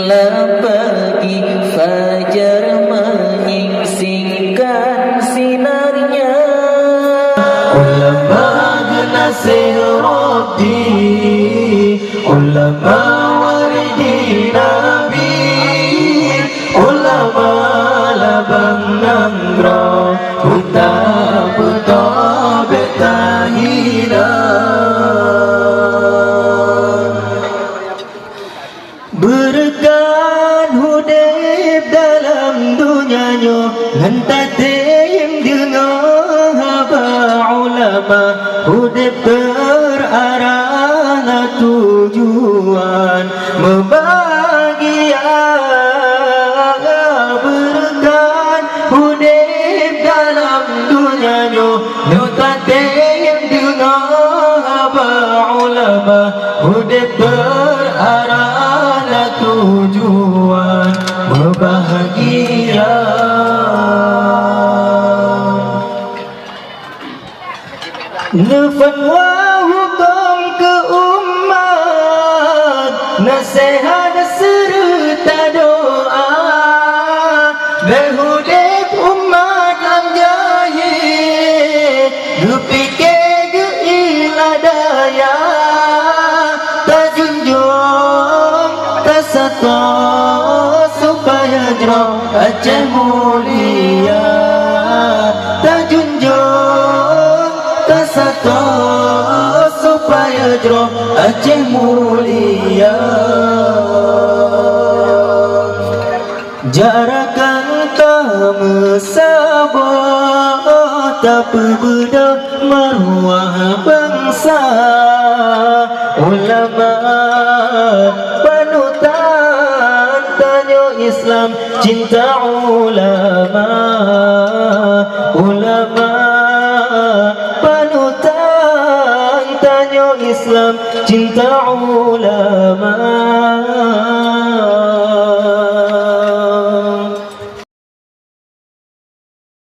bila pagi fajar menyingsingkan sinarnya. Ulama nasih Rabbi, ulama waridi Nabi, ulama labang nanggro, buta buta betahina. Berkan hudib dalam dunianya, ngentate yang dengar haba ulama, hudib terarah tujuan membahagia. Berkan hudib dalam dunianya, ngentate yang dengar haba ulama, hudib terarah tujuan berbahagia. Nafwa hukum ke umat, nasihat serta doa, berhudib umat lam jahil, dupike ke iladaya, tajunjung tasata supaya jauh Aceh mulia, tajunjung tasata supaya jauh Aceh mulia. Jarakan kamu sabar, tapi beda maruah bangsa. Ulama panutan tanya Islam, cinta ulama. Ulama panutan tanya Islam, cinta ulama.